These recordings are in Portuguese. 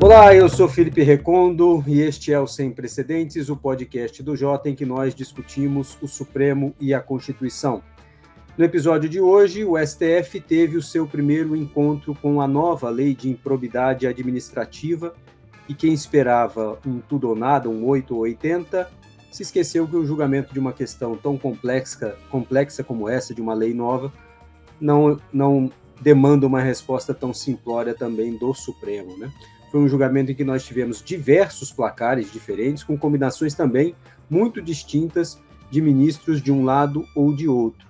Olá, eu sou Felipe Recondo e este é o Sem Precedentes, o podcast do Jota em que nós discutimos o Supremo e a Constituição. No episódio de hoje, o STF teve o seu primeiro encontro com a nova Lei de Improbidade Administrativa e quem esperava um tudo ou nada, um 8 ou 80, se esqueceu que o julgamento de uma questão tão complexa como essa, de uma lei nova, não demanda uma resposta tão simplória também do Supremo, né? Foi um julgamento em que nós tivemos diversos placares diferentes, com combinações também muito distintas de ministros de um lado ou de outro.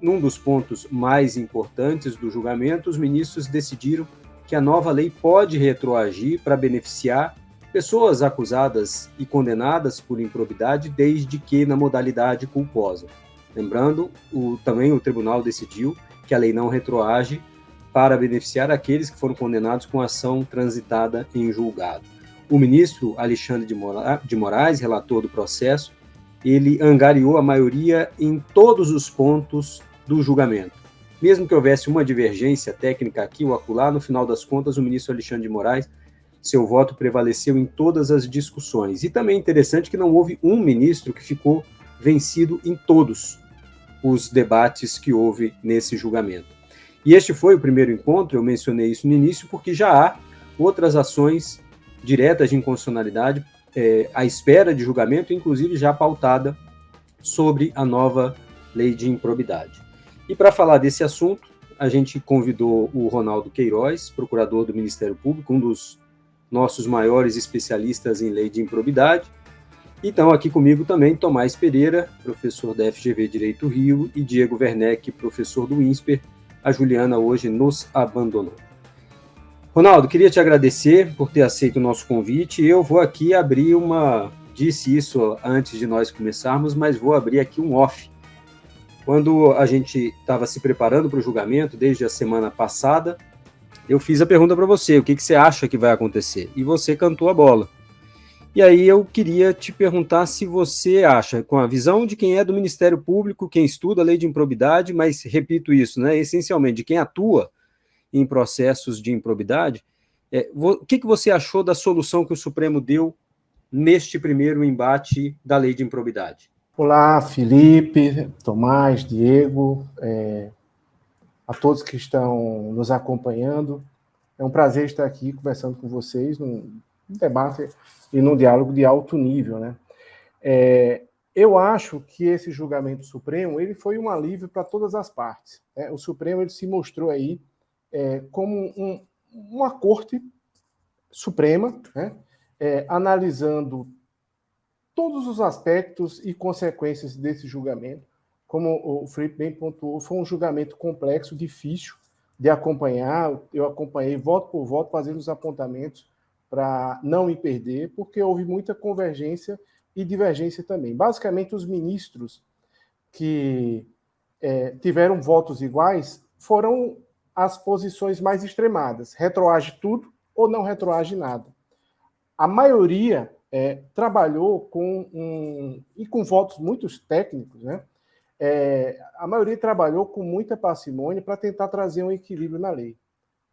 Num dos pontos mais importantes do julgamento, os ministros decidiram que a nova lei pode retroagir para beneficiar pessoas acusadas e condenadas por improbidade, desde que na modalidade culposa. Lembrando, também o tribunal decidiu que a lei não retroage para beneficiar aqueles que foram condenados com ação transitada em julgado. O ministro Alexandre de Moraes, relator do processo, ele angariou a maioria em todos os pontos do julgamento. Mesmo que houvesse uma divergência técnica aqui ou acolá, no final das contas, o ministro Alexandre de Moraes, seu voto prevaleceu em todas as discussões. E também é interessante que não houve um ministro que ficou vencido em todos os debates que houve nesse julgamento. E este foi o primeiro encontro, eu mencionei isso no início, porque já há outras ações diretas de inconstitucionalidade à espera de julgamento, inclusive já pautada sobre a nova lei de improbidade. E para falar desse assunto, a gente convidou o Ronaldo Queiroz, procurador do Ministério Público, um dos nossos maiores especialistas em lei de improbidade. E estão aqui comigo também Tomás Pereira, professor da FGV Direito Rio, e Diego Werneck, professor do INSPER. A Juliana hoje nos abandonou. Ronaldo, queria te agradecer por ter aceito o nosso convite. Eu vou aqui abrir disse isso antes de nós começarmos, mas vou abrir aqui um off. Quando a gente estava se preparando para o julgamento, desde a semana passada, eu fiz a pergunta para você, o que você acha que vai acontecer? E você cantou a bola. E aí eu queria te perguntar se você acha, com a visão de quem é do Ministério Público, quem estuda a lei de improbidade, mas repito isso, né, essencialmente de quem atua em processos de improbidade, o que você achou da solução que o Supremo deu neste primeiro embate da lei de improbidade? Olá, Felipe, Tomás, Diego, a todos que estão nos acompanhando. É um prazer estar aqui conversando com vocês num debate e num diálogo de alto nível, né? Eu acho que esse julgamento supremo ele foi um alívio para todas as partes. O Supremo ele se mostrou aí como uma corte suprema, né? Analisando todos os aspectos e consequências desse julgamento. Como o Felipe bem pontuou, foi um julgamento complexo, difícil de acompanhar. Eu acompanhei voto por voto, fazendo os apontamentos para não me perder, porque houve muita convergência e divergência também. Basicamente, os ministros que tiveram votos iguais foram as posições mais extremadas. Retroage tudo ou não retroage nada. A maioria trabalhou com votos muito técnicos, né? A maioria trabalhou com muita parcimônia para tentar trazer um equilíbrio na lei.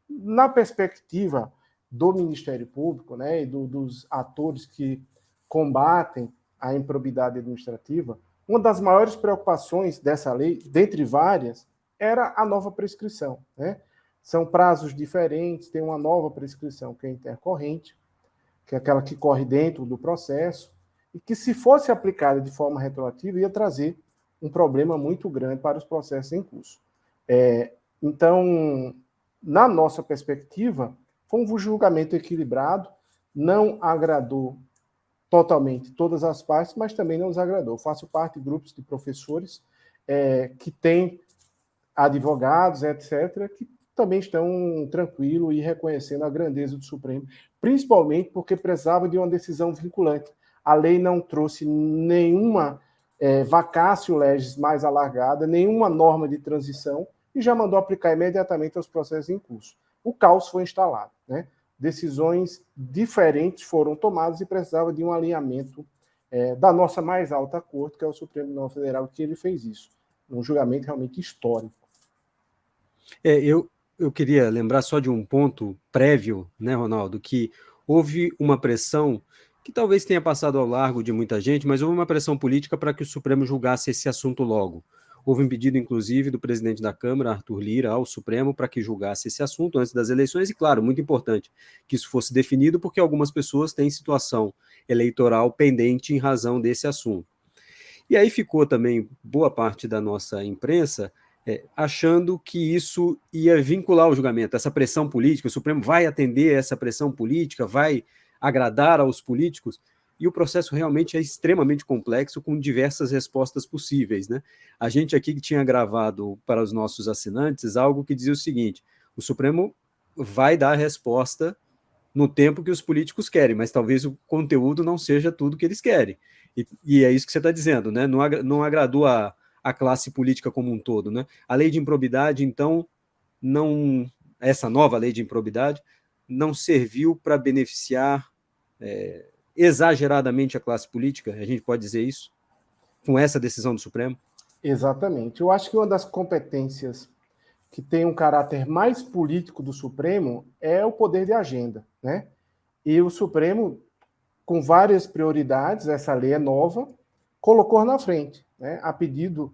Na perspectiva do Ministério Público, né, e dos atores que combatem a improbidade administrativa, uma das maiores preocupações dessa lei, dentre várias, era a nova prescrição, né? São prazos diferentes, tem uma nova prescrição que é intercorrente, que é aquela que corre dentro do processo, e que, se fosse aplicada de forma retroativa, ia trazer um problema muito grande para os processos em curso. Então, na nossa perspectiva, foi um julgamento equilibrado, não agradou totalmente todas as partes, mas também não nos agradou. Eu faço parte de grupos de professores que têm advogados, etc., que também estão tranquilos e reconhecendo a grandeza do Supremo, principalmente porque precisava de uma decisão vinculante. A lei não trouxe nenhuma vacácio legis mais alargada, nenhuma norma de transição, e já mandou aplicar imediatamente aos processos em curso. O caos foi instalado, né? Decisões diferentes foram tomadas e precisava de um alinhamento da nossa mais alta corte, que é o Supremo Tribunal Federal, que ele fez isso. Um julgamento realmente histórico. Eu queria lembrar só de um ponto prévio, né, Ronaldo, que houve uma pressão que talvez tenha passado ao largo de muita gente, mas houve uma pressão política para que o Supremo julgasse esse assunto logo. Houve um pedido, inclusive, do presidente da Câmara, Arthur Lira, ao Supremo para que julgasse esse assunto antes das eleições, e, claro, muito importante que isso fosse definido, porque algumas pessoas têm situação eleitoral pendente em razão desse assunto. E aí ficou também boa parte da nossa imprensa achando que isso ia vincular o julgamento, essa pressão política, o Supremo vai atender essa pressão política, vai agradar aos políticos, e o processo realmente é extremamente complexo, com diversas respostas possíveis, né? A gente aqui tinha gravado para os nossos assinantes algo que dizia o seguinte: o Supremo vai dar a resposta no tempo que os políticos querem, mas talvez o conteúdo não seja tudo que eles querem. E é isso que você está dizendo, né? Não agradou a classe política como um todo, né? A lei de improbidade, então, não, essa nova lei de improbidade não serviu para beneficiar exageradamente a classe política, a gente pode dizer isso, com essa decisão do Supremo? Exatamente. Eu acho que uma das competências que tem um caráter mais político do Supremo é o poder de agenda, né? E o Supremo, com várias prioridades, essa lei é nova, colocou na frente, né, a pedido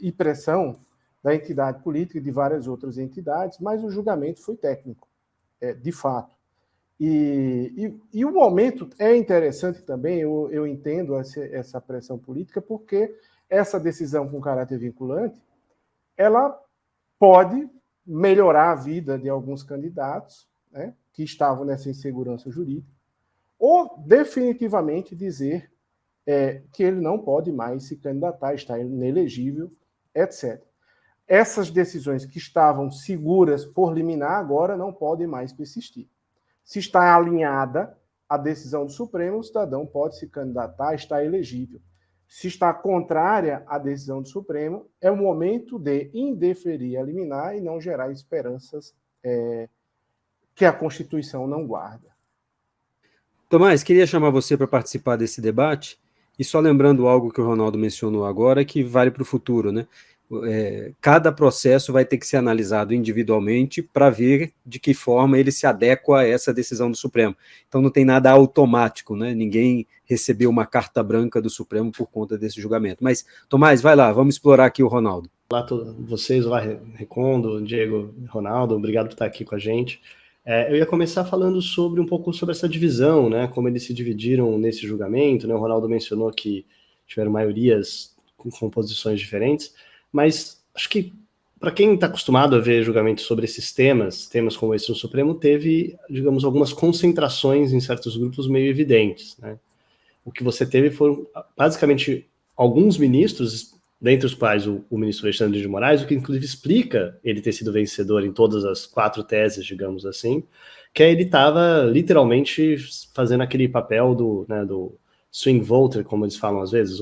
e pressão da entidade política e de várias outras entidades, mas o julgamento foi técnico, de fato. E o momento é interessante também, eu entendo essa pressão política, porque essa decisão com caráter vinculante, ela pode melhorar a vida de alguns candidatos, né, que estavam nessa insegurança jurídica, ou definitivamente dizer que ele não pode mais se candidatar, está inelegível, etc. Essas decisões que estavam seguras por liminar agora não podem mais persistir. Se está alinhada a decisão do Supremo, o cidadão pode se candidatar, está elegível. Se está contrária à decisão do Supremo, é o momento de indeferir a liminar e não gerar esperanças que a Constituição não guarda. Tomás, queria chamar você para participar desse debate, e só lembrando algo que o Ronaldo mencionou agora, que vale para o futuro, né? Cada processo vai ter que ser analisado individualmente para ver de que forma ele se adequa a essa decisão do Supremo. Então não tem nada automático, né? Ninguém recebeu uma carta branca do Supremo por conta desse julgamento. Mas, Tomás, vai lá, vamos explorar aqui o Ronaldo. Olá a todos vocês, olá Recondo, Diego, Ronaldo, obrigado por estar aqui com a gente. Eu ia começar falando um pouco sobre essa divisão, né, como eles se dividiram nesse julgamento, né, o Ronaldo mencionou que tiveram maiorias com composições diferentes, mas acho que para quem está acostumado a ver julgamentos sobre esses temas como esse no Supremo, teve, digamos, algumas concentrações em certos grupos meio evidentes, né? O que você teve foram, basicamente, alguns ministros, dentre os quais o ministro Alexandre de Moraes, o que inclusive explica ele ter sido vencedor em todas as 4 teses, digamos assim, que ele estava literalmente fazendo aquele papel do swing voter, como eles falam às vezes,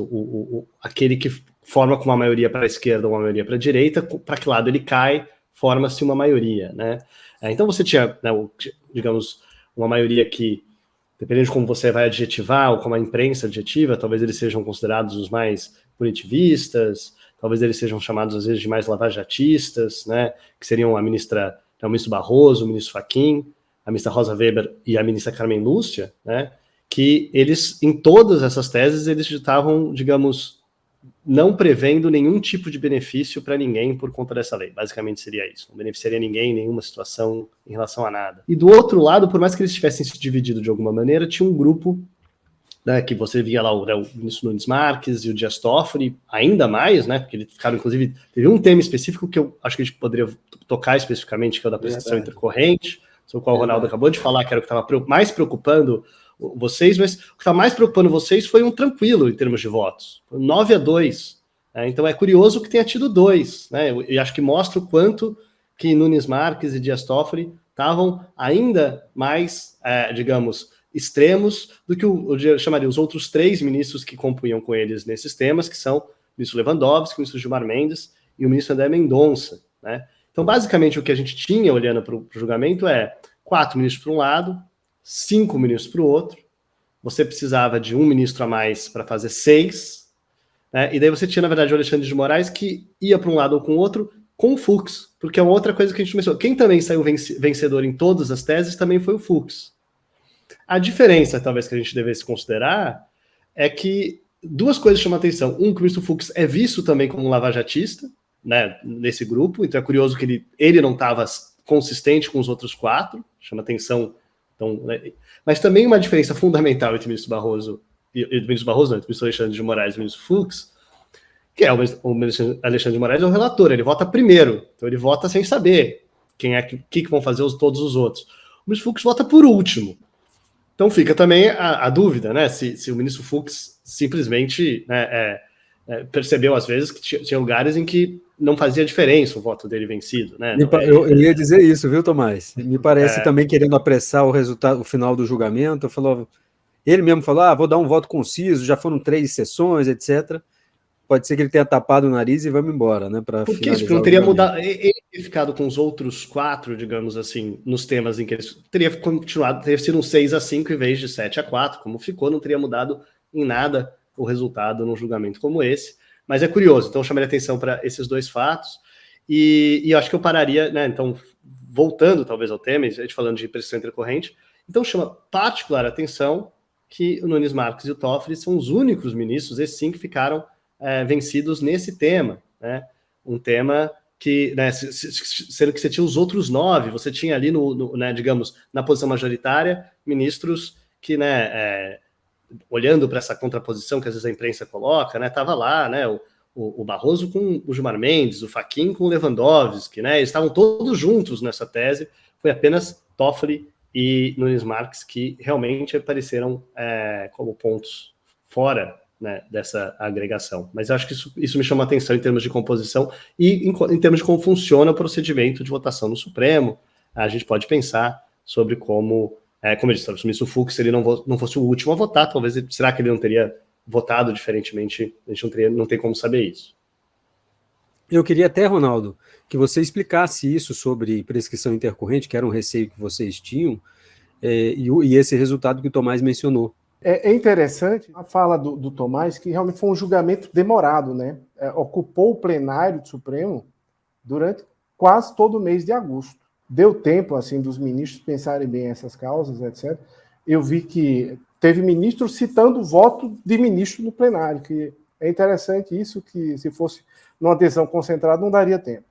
aquele que forma com uma maioria para a esquerda ou uma maioria para a direita, para que lado ele cai, forma-se uma maioria, né? Então você tinha, né, digamos, uma maioria que, dependendo de como você vai adjetivar ou como a imprensa adjetiva, talvez eles sejam considerados os mais punitivistas, talvez eles sejam chamados às vezes de mais lavajatistas, né, que seriam o ministro Barroso, o ministro Fachin, a ministra Rosa Weber e a ministra Carmen Lúcia, né, que eles, em todas essas teses, eles estavam, digamos, não prevendo nenhum tipo de benefício para ninguém por conta dessa lei. Basicamente seria isso. Não beneficiaria ninguém em nenhuma situação em relação a nada. E do outro lado, por mais que eles tivessem se dividido de alguma maneira, tinha um grupo, né, que você via lá o ministro Nunes Marques e o Dias Toffoli, ainda mais, né, porque eles ficaram, inclusive, teve um tema específico que eu acho que a gente poderia tocar especificamente, que é o da prescrição intercorrente, sobre o qual o Ronaldo acabou de falar, que era o que estava mais preocupando vocês, mas o que está mais preocupando vocês foi um tranquilo em termos de votos, 9-2, né? Então é curioso que tenha tido 2, né? Eu acho que mostra o quanto que Nunes Marques e Dias Toffoli estavam ainda mais, digamos, extremos do que eu chamaria os outros 3 ministros que compunham com eles nesses temas, que são o ministro Lewandowski, o ministro Gilmar Mendes e o ministro André Mendonça, né? Então, basicamente, o que a gente tinha olhando para o julgamento 4 ministros para um lado, 5 ministros para o outro, você precisava de um ministro a mais para fazer 6, né? E daí você tinha, na verdade, o Alexandre de Moraes, que ia para um lado ou com o outro, com o Fux, porque é uma outra coisa que a gente mencionou. Quem também saiu vencedor em todas as teses também foi o Fux. A diferença, talvez, que a gente devesse considerar é que duas coisas chamam a atenção. Um, que o ministro Fux é visto também como um lavajatista, né, nesse grupo, então é curioso que ele não estava consistente com os outros 4, chama atenção. Então, né, mas também uma diferença fundamental entre o ministro Barroso entre o ministro Alexandre de Moraes e o ministro Fux, que é o ministro Alexandre de Moraes é o relator, ele vota primeiro, então ele vota sem saber que vão fazer todos os outros. O ministro Fux vota por último. Então fica também a dúvida, né, se o ministro Fux simplesmente, né, percebeu às vezes que tinha lugares em que não fazia diferença o voto dele vencido, né? Eu ia dizer isso, viu, Tomás? Me parece também querendo apressar o resultado, o final do julgamento. Ele mesmo falou, vou dar um voto conciso, já foram 3 sessões, etc. Pode ser que ele tenha tapado o nariz e vamos embora, né? Por que isso? Porque não teria mudado. Ele teria ficado com os outros 4, digamos assim, nos temas em que eles teria continuado, teria sido um 6-5 em vez de 7-4, como ficou, não teria mudado em nada o resultado num julgamento como esse. Mas é curioso, então eu chamaria atenção para esses 2 fatos. E eu acho que eu pararia, né? Então, voltando talvez ao tema, a gente falando de prescrição intercorrente, então chama particular atenção que o Nunes Marques e o Toffoli são os únicos ministros, esses sim, que ficaram vencidos nesse tema, né? Um tema que, né, sendo que você tinha os outros 9, você tinha ali, né, digamos, na posição majoritária, ministros que, né, olhando para essa contraposição que às vezes a imprensa coloca, né, estava lá, né, o Barroso com o Gilmar Mendes, o Fachin com o Lewandowski, né, eles estavam todos juntos nessa tese, foi apenas Toffoli e Nunes Marques que realmente apareceram como pontos fora, né, dessa agregação. Mas eu acho que isso me chama a atenção em termos de composição e em termos de como funciona o procedimento de votação no Supremo. A gente pode pensar sobre como eu disse, se o ministro Fux ele não fosse o último a votar, talvez, será que ele não teria votado diferentemente? A gente não tem como saber isso. Eu queria até, Ronaldo, que você explicasse isso sobre prescrição intercorrente, que era um receio que vocês tinham, e esse resultado que o Tomás mencionou. É interessante a fala do Tomás, que realmente foi um julgamento demorado, né? Ocupou o plenário do Supremo durante quase todo o mês de agosto. Deu tempo, assim, dos ministros pensarem bem essas causas, etc. Eu vi que teve ministro citando o voto de ministro no plenário, que é interessante isso, que se fosse numa adesão concentrada não daria tempo.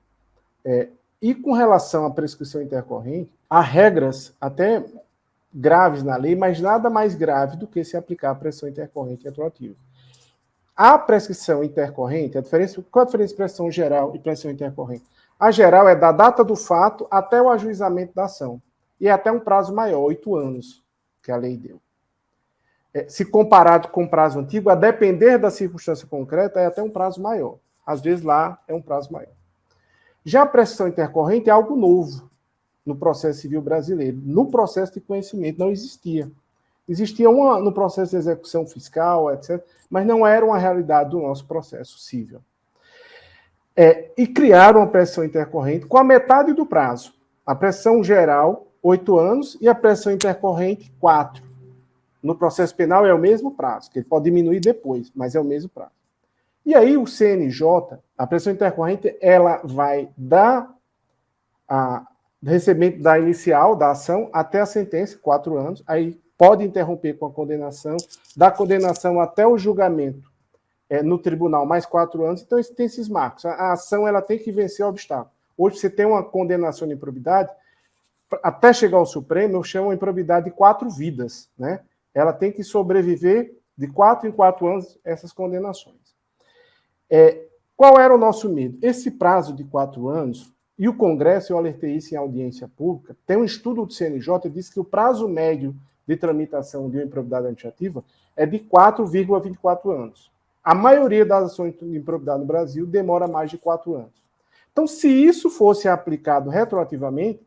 E com relação à prescrição intercorrente, há regras até graves na lei, mas nada mais grave do que se aplicar a prescrição intercorrente retroativa. A prescrição intercorrente, qual a diferença de prescrição geral e prescrição intercorrente? A geral é da data do fato até o ajuizamento da ação. E é até um prazo maior, 8 anos, que a lei deu. Se comparado com o prazo antigo, a depender da circunstância concreta, é até um prazo maior. Às vezes lá é um prazo maior. Já a prescrição intercorrente é algo novo no processo civil brasileiro. No processo de conhecimento não existia. Existia uma no processo de execução fiscal, etc., mas não era uma realidade do nosso processo civil. E criaram a prescrição intercorrente com a metade do prazo. A prescrição geral, 8 anos, e a prescrição intercorrente, 4. No processo penal é o mesmo prazo, que ele pode diminuir depois, mas é o mesmo prazo. E aí o CNJ, a prescrição intercorrente, ela vai dar recebimento da inicial da ação até a sentença, 4 anos, aí pode interromper com a condenação, da condenação até o julgamento no tribunal, mais 4 anos, então tem esses marcos. A ação ela tem que vencer o obstáculo. Hoje você tem uma condenação de improbidade, até chegar ao Supremo, eu chamo a improbidade de 4 vidas, né? Ela tem que sobreviver de 4 em 4 anos essas condenações. Qual era o nosso medo? Esse prazo de 4 anos, e o Congresso, eu alertei isso em audiência pública, tem um estudo do CNJ que diz que o prazo médio de tramitação de uma improbidade administrativa é de 4,24 anos. A maioria das ações de improbidade no Brasil demora mais de 4 anos. Então, se isso fosse aplicado retroativamente,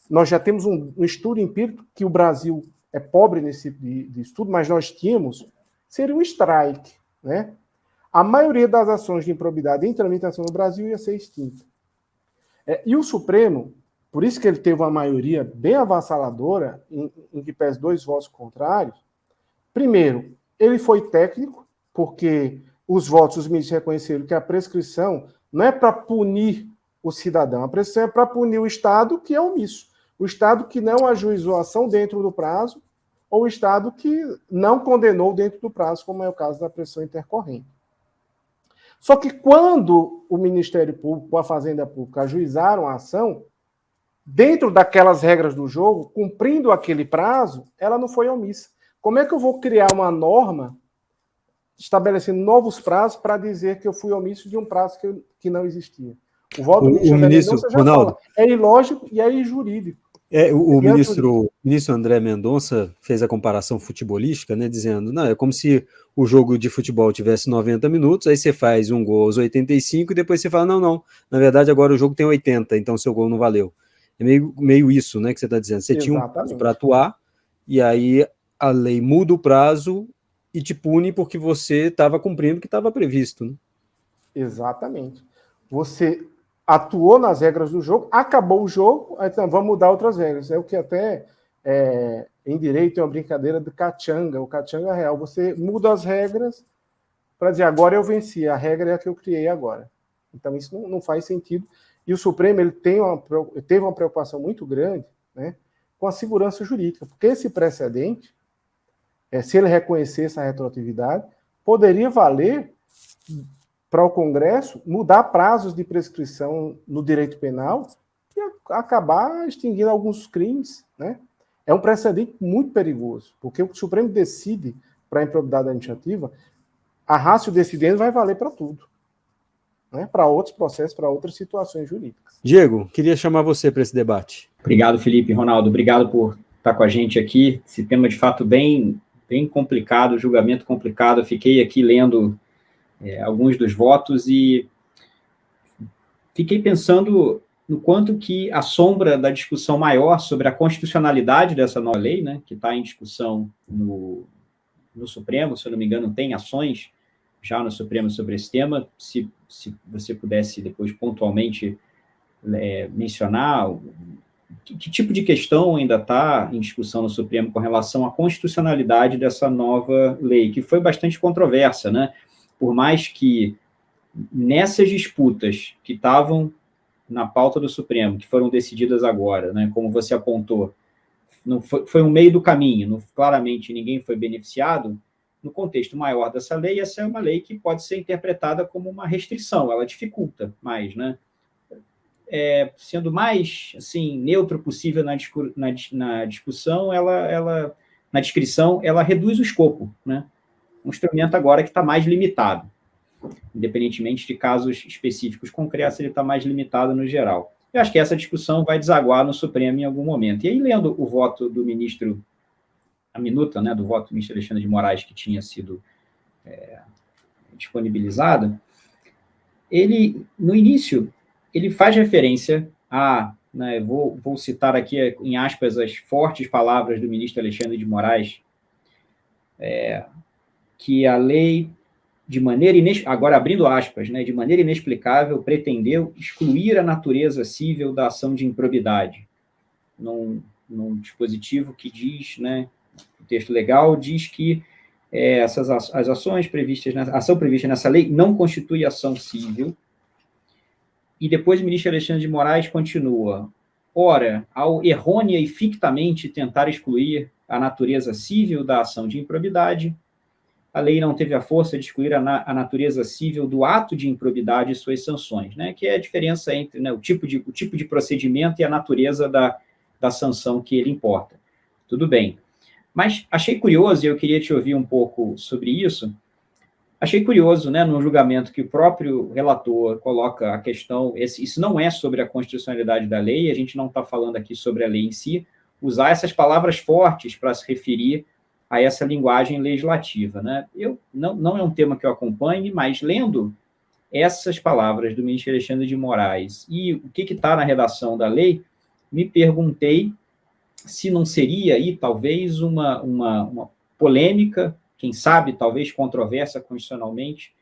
nós já temos um estudo empírico que o Brasil é pobre nesse tipo de estudo, mas nós tínhamos, seria um strike, né? A maioria das ações de improbidade em tramitação no Brasil ia ser extinta. E o Supremo, por isso que ele teve uma maioria bem avassaladora, em que pese 2 votos contrários. Primeiro, ele foi técnico, porque os ministros reconheceram que a prescrição não é para punir o cidadão, a prescrição é para punir o Estado que é omisso. O Estado que não ajuizou a ação dentro do prazo, ou o Estado que não condenou dentro do prazo, como é o caso da pressão intercorrente. Só que quando o Ministério Público, a Fazenda Pública, ajuizaram a ação, dentro daquelas regras do jogo, cumprindo aquele prazo, ela não foi omissa. Como é que eu vou criar uma norma estabelecendo novos prazos para dizer que eu fui omisso de um prazo que não existia? O voto do ministro Ronaldo, é ilógico e é injurídico. O ministro André Mendonça fez a comparação futebolística, né, dizendo, não, é como se o jogo de futebol tivesse 90 minutos, aí você faz um gol aos 85 e depois você fala, não, na verdade agora o jogo tem 80, então seu gol não valeu. É meio isso, né, que você está dizendo. Você tinha um prazo para atuar, e aí a lei muda o prazo e te pune porque você estava cumprindo o que estava previsto. Né? Exatamente. Você atuou nas regras do jogo, acabou o jogo, então vamos mudar outras regras. É o que até em direito tem uma brincadeira do cachanga, o cachanga real. Você muda as regras para dizer, agora eu venci, a regra é a que eu criei agora. Então isso não faz sentido. E o Supremo ele teve uma preocupação muito grande, né, com a segurança jurídica, porque esse precedente, se ele reconhecesse a retroatividade, poderia valer para o Congresso mudar prazos de prescrição no direito penal e acabar extinguindo alguns crimes. Né? É um precedente muito perigoso, porque o Supremo decide para a improbidade administrativa, a ratio decidendi vai valer para tudo. Né, para outros processos, para outras situações jurídicas. Diego, queria chamar você para esse debate. Obrigado, Felipe. Ronaldo, obrigado por estar com a gente aqui. Esse tema, de fato, bem complicado, julgamento complicado. Eu fiquei aqui lendo alguns dos votos e fiquei pensando no quanto que a sombra da discussão maior sobre a constitucionalidade dessa nova lei, né, que está em discussão no Supremo, se eu não me engano, tem ações já no Supremo sobre esse tema, se você pudesse depois pontualmente mencionar que tipo de questão ainda está em discussão no Supremo com relação à constitucionalidade dessa nova lei, que foi bastante controversa, né? Por mais que nessas disputas que estavam na pauta do Supremo, que foram decididas agora, né, como você apontou, não foi um meio do caminho, claramente ninguém foi beneficiado. No contexto maior dessa lei, essa é uma lei que pode ser interpretada como uma restrição, ela dificulta mais, né? Sendo mais assim, neutro possível na discussão, na descrição, ela reduz o escopo, né? Um instrumento agora que está mais limitado, independentemente de casos específicos concretos, ele está mais limitado no geral. Eu acho que essa discussão vai desaguar no Supremo em algum momento. E aí, lendo o voto do ministro, a minuta, né, do voto do ministro Alexandre de Moraes, que tinha sido disponibilizado, ele, no início, ele faz referência a, né, vou citar aqui, em aspas, as fortes palavras do ministro Alexandre de Moraes, que a lei, de maneira agora abrindo aspas, né, de maneira inexplicável, pretendeu excluir a natureza cível da ação de improbidade, num dispositivo que diz, né, o texto legal diz que as ações previstas, a ação prevista nessa lei não constitui ação civil. E depois o ministro Alexandre de Moraes continua. Ora, ao errônea e fictamente tentar excluir a natureza civil da ação de improbidade, a lei não teve a força de excluir a natureza civil do ato de improbidade e suas sanções, né? Que é a diferença entre, né, o tipo de procedimento e a natureza da sanção que ele importa. Tudo bem. Mas achei curioso, e eu queria te ouvir um pouco sobre isso, achei curioso, né, no julgamento que o próprio relator coloca a questão, isso não é sobre a constitucionalidade da lei, a gente não está falando aqui sobre a lei em si, usar essas palavras fortes para se referir a essa linguagem legislativa, né? Não é um tema que eu acompanhe, mas lendo essas palavras do ministro Alexandre de Moraes e o que está na redação da lei, me perguntei se não seria aí, talvez, uma polêmica, quem sabe, talvez controversa constitucionalmente,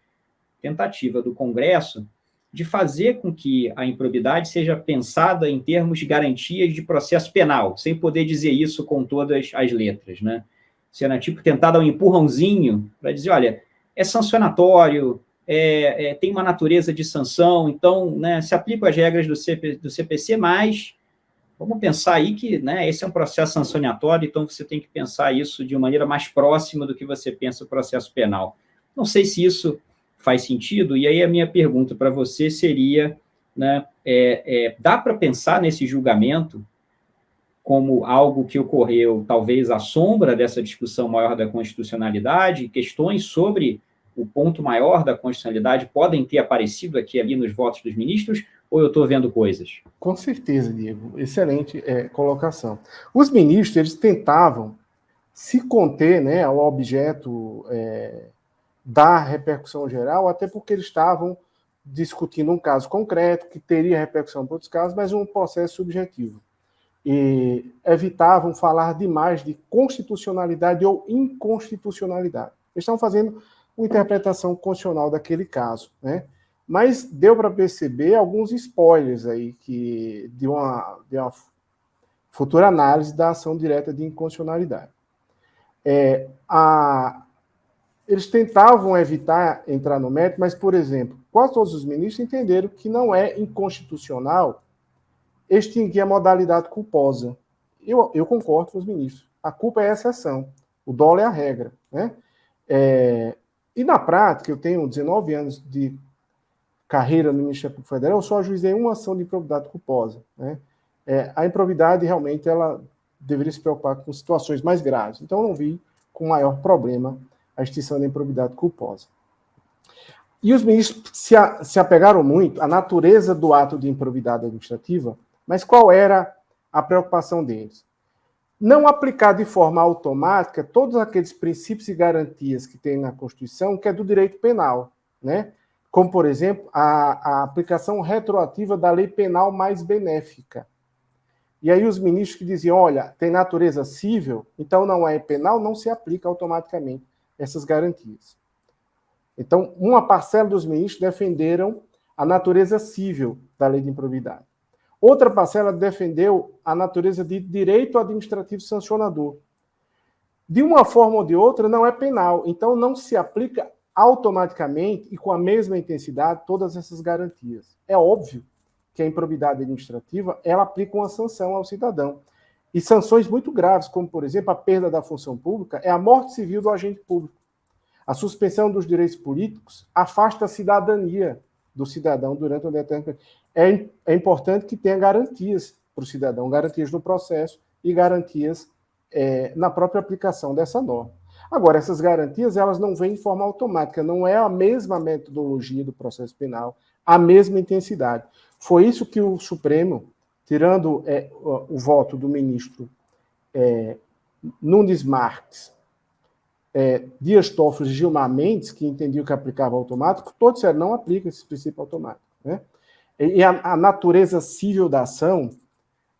tentativa do Congresso de fazer com que a improbidade seja pensada em termos de garantias de processo penal, sem poder dizer isso com todas as letras, né? Sendo, tipo, tentar dar um empurrãozinho para dizer, olha, é sancionatório, tem uma natureza de sanção, então, né, se aplicam as regras do CPC, mas Vamos pensar aí que, né, esse é um processo sancionatório, então você tem que pensar isso de uma maneira mais próxima do que você pensa o processo penal. Não sei se isso faz sentido, e aí a minha pergunta para você seria, né, dá para pensar nesse julgamento como algo que ocorreu, talvez, à sombra dessa discussão maior da constitucionalidade, questões sobre o ponto maior da constitucionalidade podem ter aparecido aqui ali nos votos dos ministros, ou eu estou vendo coisas? Com certeza, Diego. Excelente colocação. Os ministros, eles tentavam se conter, né, ao objeto da repercussão geral, até porque eles estavam discutindo um caso concreto, que teria repercussão para outros casos, mas um processo subjetivo. E evitavam falar demais de constitucionalidade ou inconstitucionalidade. Eles estavam fazendo uma interpretação constitucional daquele caso, né? Mas deu para perceber alguns spoilers aí que de uma futura análise da ação direta de inconstitucionalidade. Eles tentavam evitar entrar no mérito, mas, por exemplo, quase todos os ministros entenderam que não é inconstitucional extinguir a modalidade culposa. Eu concordo com os ministros. A culpa é a exceção, o dolo é a regra, né? E na prática, eu tenho 19 anos de carreira no Ministério Público Federal, eu só ajuizei uma ação de improbidade culposa, né? A improbidade, realmente, ela deveria se preocupar com situações mais graves. Então, eu não vi com maior problema a extinção da improbidade culposa. E os ministros se apegaram muito à natureza do ato de improbidade administrativa, mas qual era a preocupação deles? Não aplicar de forma automática todos aqueles princípios e garantias que tem na Constituição, que é do direito penal, né? Como, por exemplo, a aplicação retroativa da lei penal mais benéfica. E aí os ministros que diziam, olha, tem natureza cível, então não é penal, não se aplica automaticamente essas garantias. Então, uma parcela dos ministros defenderam a natureza cível da lei de improbidade. Outra parcela defendeu a natureza de direito administrativo sancionador. De uma forma ou de outra, não é penal, então não se aplica automaticamente e com a mesma intensidade todas essas garantias. É óbvio que a improbidade administrativa, ela aplica uma sanção ao cidadão. E sanções muito graves, como, por exemplo, a perda da função pública, é a morte civil do agente público. A suspensão dos direitos políticos afasta a cidadania do cidadão durante um determinado período. É importante que tenha garantias para o cidadão, garantias no processo e garantias na própria aplicação dessa norma. Agora, essas garantias, elas não vêm de forma automática, não é a mesma metodologia do processo penal, a mesma intensidade. Foi isso que o Supremo, tirando o voto do ministro Nunes Marques, Dias Toffoli e Gilmar Mendes, que entendiam que aplicava automático, todos disseram, não aplica esse princípio automático, né? E a natureza cível da ação,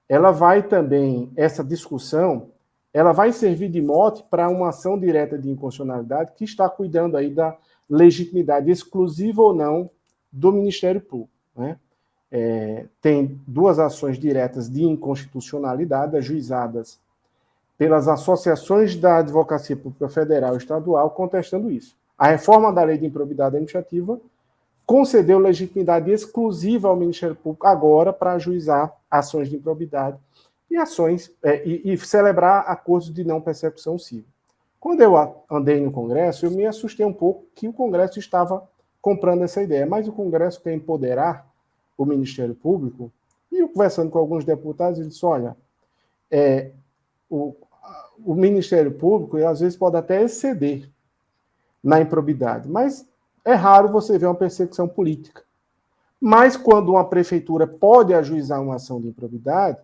ela vai também, essa discussão, ela vai servir de mote para uma ação direta de inconstitucionalidade que está cuidando aí da legitimidade exclusiva ou não do Ministério Público, né? Tem duas ações diretas de inconstitucionalidade ajuizadas pelas associações da Advocacia Pública Federal e Estadual contestando isso. A reforma da Lei de Improbidade Administrativa concedeu legitimidade exclusiva ao Ministério Público agora para ajuizar ações de improbidade e ações e celebrar acordos de não persecução civil. Quando eu andei no Congresso, eu me assustei um pouco que o Congresso estava comprando essa ideia, mas o Congresso quer empoderar o Ministério Público, e eu conversando com alguns deputados, ele disse, olha, o Ministério Público, às vezes, pode até exceder na improbidade, mas é raro você ver uma persecução política. Mas quando uma prefeitura pode ajuizar uma ação de improbidade,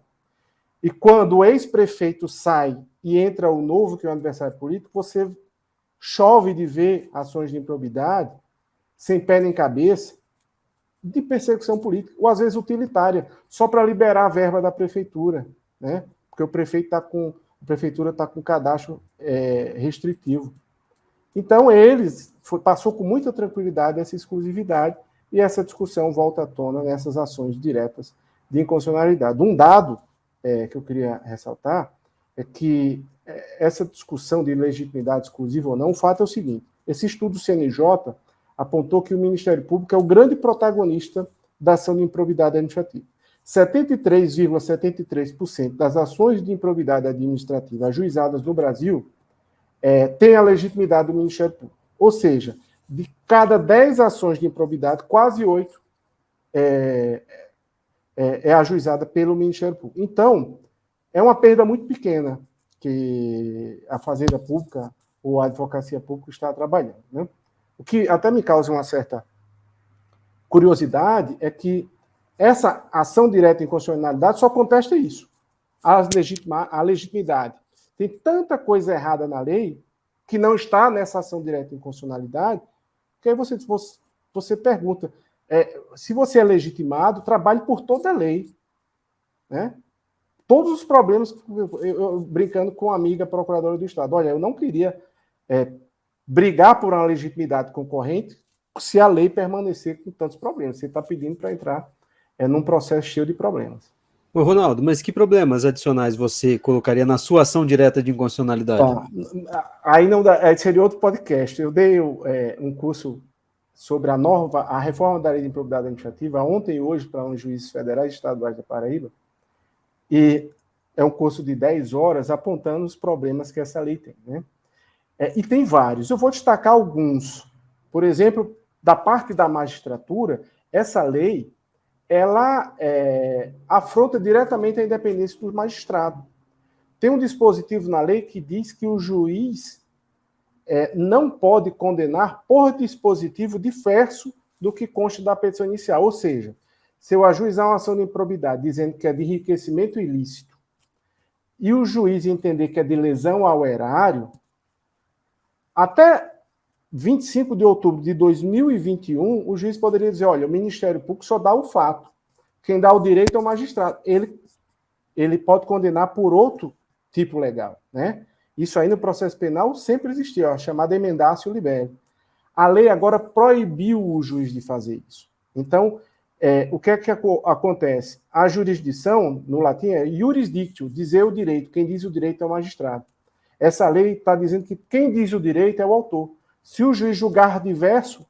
e quando o ex-prefeito sai e entra o novo, que é o adversário político, você chove de ver ações de improbidade, sem pé nem cabeça, de persecução política, ou às vezes utilitária, só para liberar a verba da prefeitura, né? Porque a prefeitura está com cadastro restritivo. Então, passou com muita tranquilidade essa exclusividade e essa discussão volta à tona nessas ações diretas de inconstitucionalidade. Um dado que eu queria ressaltar é que essa discussão de legitimidade exclusiva ou não, o fato é o seguinte, esse estudo do CNJ apontou que o Ministério Público é o grande protagonista da ação de improbidade administrativa. 73,73% das ações de improbidade administrativa ajuizadas no Brasil têm a legitimidade do Ministério Público. Ou seja, de cada 10 ações de improbidade, quase 8 é ajuizada pelo Ministério Público. Então, é uma perda muito pequena que a Fazenda Pública ou a Advocacia Pública está trabalhando, né? O que até me causa uma certa curiosidade é que essa ação direta em constitucionalidade só contesta isso, a legitimidade. Tem tanta coisa errada na lei que não está nessa ação direta em constitucionalidade, que aí você pergunta, se você é legitimado, trabalhe por toda a lei, né? Todos os problemas, eu brincando com uma amiga procuradora do Estado, olha, eu não queria brigar por uma legitimidade concorrente se a lei permanecer com tantos problemas. Você está pedindo para entrar num processo cheio de problemas. Ô, Ronaldo, mas que problemas adicionais você colocaria na sua ação direta de inconstitucionalidade? Tá. Aí não dá, seria outro podcast. Eu dei um curso sobre a reforma da lei de improbidade administrativa ontem e hoje para uns juízes federais e estaduais da Paraíba, e é um curso de 10 horas apontando os problemas que essa lei tem, né? E tem vários. Eu vou destacar alguns. Por exemplo, da parte da magistratura, essa lei ela afronta diretamente a independência do magistrado. Tem um dispositivo na lei que diz que o juiz não pode condenar por dispositivo diverso do que consta da petição inicial. Ou seja, se eu ajuizar uma ação de improbidade dizendo que é de enriquecimento ilícito e o juiz entender que é de lesão ao erário, até 25 de outubro de 2021, o juiz poderia dizer, olha, o Ministério Público só dá o fato. Quem dá o direito é o magistrado. Ele pode condenar por outro tipo legal, né? Isso aí no processo penal sempre existiu, a chamada emendatio libelli. A lei agora proibiu o juiz de fazer isso. Então, o que é que acontece? A jurisdição, no latim, é iuris dictio, dizer o direito. Quem diz o direito é o magistrado. Essa lei está dizendo que quem diz o direito é o autor. Se o juiz julgar diverso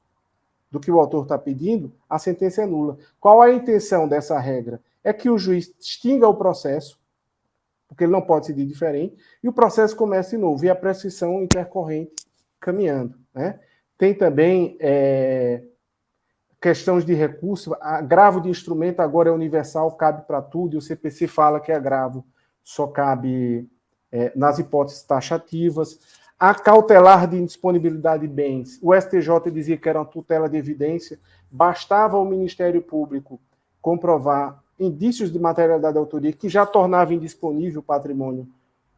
do que o autor está pedindo, a sentença é nula. Qual é a intenção dessa regra? É que o juiz extinga o processo, porque ele não pode decidir diferente, e o processo comece de novo, e a prescrição intercorrente caminhando, né? Tem também questões de recurso, agravo de instrumento agora é universal, cabe para tudo, e o CPC fala que agravo só cabe nas hipóteses taxativas. A cautelar de indisponibilidade de bens, o STJ dizia que era uma tutela de evidência, bastava o Ministério Público comprovar indícios de materialidade da autoria que já tornava indisponível o patrimônio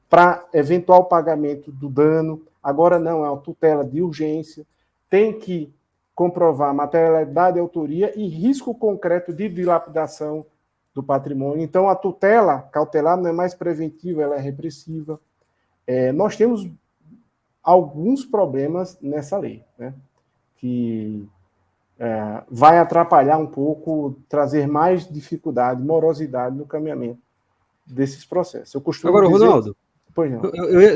para eventual pagamento do dano. Agora não, é uma tutela de urgência, tem que comprovar materialidade da autoria e risco concreto de dilapidação do patrimônio. Então, a tutela cautelar não é mais preventiva, ela é repressiva. Nós temos alguns problemas nessa lei, né, que vai atrapalhar um pouco, trazer mais dificuldade, morosidade no caminhamento desses processos. Eu costumo Agora, dizer... Ronaldo, Pois não.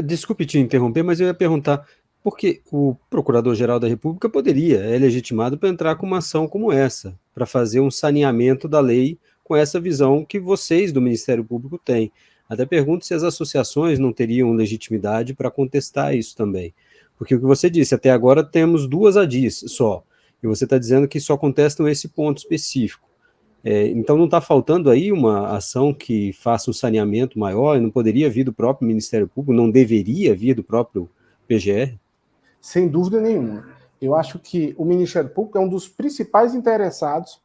Desculpe te interromper, mas eu ia perguntar, porque o Procurador-Geral da República é legitimado para entrar com uma ação como essa, para fazer um saneamento da lei com essa visão que vocês do Ministério Público têm. Até pergunto se as associações não teriam legitimidade para contestar isso também. Porque o que você disse, até agora temos 2 ADIs só, e você está dizendo que só contestam esse ponto específico. Então não está faltando aí uma ação que faça um saneamento maior, e não poderia vir do próprio Ministério Público, não deveria vir do próprio PGR? Sem dúvida nenhuma. Eu acho que o Ministério Público é um dos principais interessados